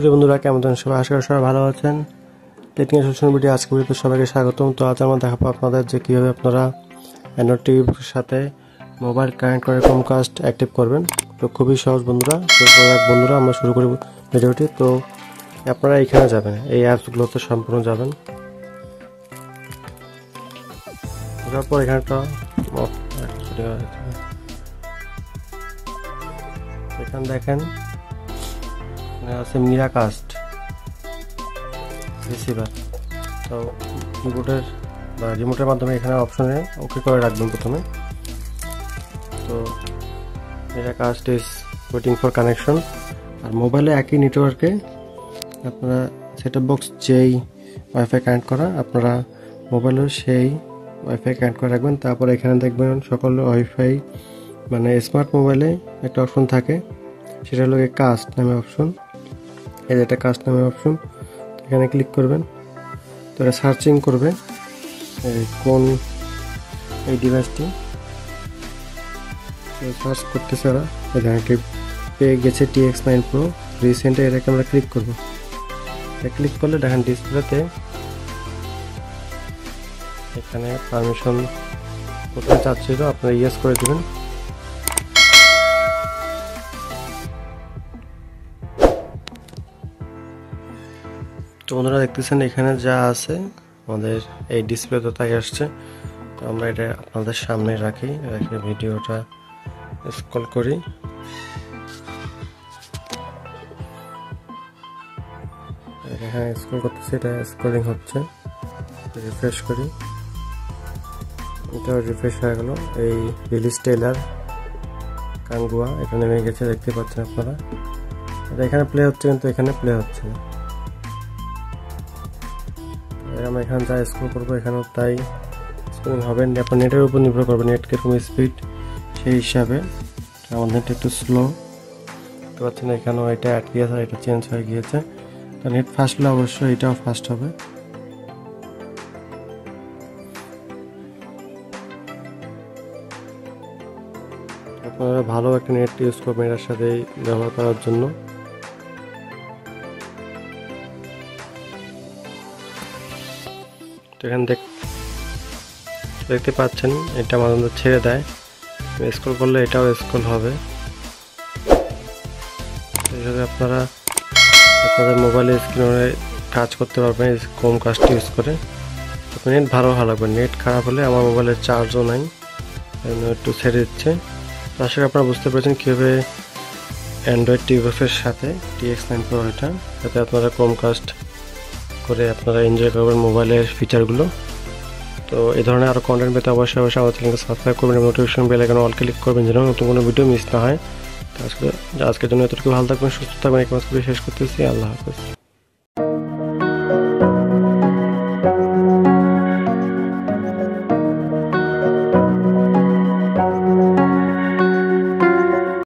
প্রিয় বন্ধুরা, কেমন আছেন সবাই? আশা করি সবাই ভালো আছেন। টেকনিক সলিউশন ভিডিও আজকে ভিডিওতে সবাইকে স্বাগতম। তো আজ আমরা দেখাবো আপনাদের যে কীভাবে আপনারা অ্যান্ড্রয়েড টিভির সাথে মোবাইল কানেক্ট করে ক্রোমকাস্ট অ্যাক্টিভ করবেন। তো খুবই সহজ বন্ধুরা। তো বন্ধুরা আমরা শুরু করি ভিডিওটি। তো আপনারা এইখানে যাবেন, এই অ্যাপসগুলোতে সম্পূর্ণ যাবেন। যাওয়ার পর এখানটা এখানে দেখেন আছে মিরাকাস্ট রিসিভার। তো কিবোর্ডের বা রিমোটের মাধ্যমে এখানে অপশনে ওকে করে রাখবেন প্রথমে। তো মিরাকাস্ট ইজ ওয়েটিং ফর কানেকশন। আর মোবাইলে একই নেটওয়ার্কে আপনারা সেটআপ বক্স যেই ওয়াইফাই কানেক্ট করা, আপনারা মোবাইলেও সেই ওয়াইফাই কানেক্ট করে রাখবেন। তারপর এখানে দেখবেন সকল ওয়াইফাই মানে স্মার্ট মোবাইলে একটা অপশন থাকে, সেটা হলো কাস্ট নামে অপশন। এই যে এটা কাস্ট নামে অপশন, এখানে ক্লিক করবেন। তো এটা সার্চিং করবে কোন এই ডিভাইসটি, সার্চ করতেছে ওরা। এখানে পেয়ে গেছে TX9 Pro রিসেন্টে। এটাকে আমরা ক্লিক করবো। ক্লিক করলে দেখেন ডিসপ্লেতে এখানে পারমিশন কোথায় চাচ্ছিল, আপনারা ইয়েস করে দেবেন। তো বন্ধুরা দেখতেছেন এখানে যা আছে আমাদের এই ডিসপ্লেতে তাই আসছে। তো আমরা এটা আপনাদের সামনে রাখি, রেখে ভিডিওটা স্ক্রল করি। এখানে স্ক্রল করতেছে, এটা স্ক্রলিং হচ্ছে। রিফ্রেশ করি, এটা রিফ্রেশ হয়ে গেল। এই রিলিজ টেলার কাঙ্গুয়া এটা নেমে গেছে, দেখতে পাচ্ছেন আপনারা। এটা এখানে প্লে হচ্ছে কিন্তু এখানে প্লে হচ্ছে না। আমরা এখানে যা স্ক্রল করবো এখানেও তাই স্ক্রলিং হবে। আপনার নেটের উপর নির্ভর করবে, নেট কিরকম স্পিড সেই হিসাবে। আমাদের নেট একটু স্লো দেখতে পাচ্ছেন, এখানেও এটা আটকে গেছে, এটা চেঞ্জ হয়ে গিয়েছে। তো নেট ফাস্ট হলে অবশ্যই এটাও ফাস্ট হবে। আপনারা ভালো একটা নেট ইউজ করবেন এটার সাথে ব্যবহার করার জন্য। তো এখানে দেখতে পাচ্ছেন এটা মাঝে মধ্যে ছেড়ে দেয়, স্ক্রল করলে এটাও স্ক্রল হবে। এইভাবে আপনারা আপনাদের মোবাইলের স্ক্রিনে কাজ করতে পারবেন ক্রোমকাস্ট ইউজ করে। নেট ভালো লাগবে। নেট খারাপ হলে আমার মোবাইলের চার্জও নাই, একটু ছেড়ে দিচ্ছে। তো আশা করি আপনারা বুঝতে পেরেছেন কীভাবে অ্যান্ড্রয়েড টিভির সাথে TX9 Pro এটা, যাতে আপনারা ক্রোমকাস্ট করে আপনারা এনজয় করবেন মোবাইলের ফিচারগুলো। তো এই ধরনের আরও কন্টেন্ট পেতে অবশ্যই আমার চ্যানেলকে সাবস্ক্রাইব করবেন এবং নোটিফিকেশন বেল আইকনে অল ক্লিক করবেন যেন নতুন কোনো ভিডিও মিস না হয়। আজকের জন্য এতটুকু। ভালো থাকবেন, সুস্থ থাকবেন। এই কাজ করে শেষ করতেছি। আল্লাহ হাফেজ।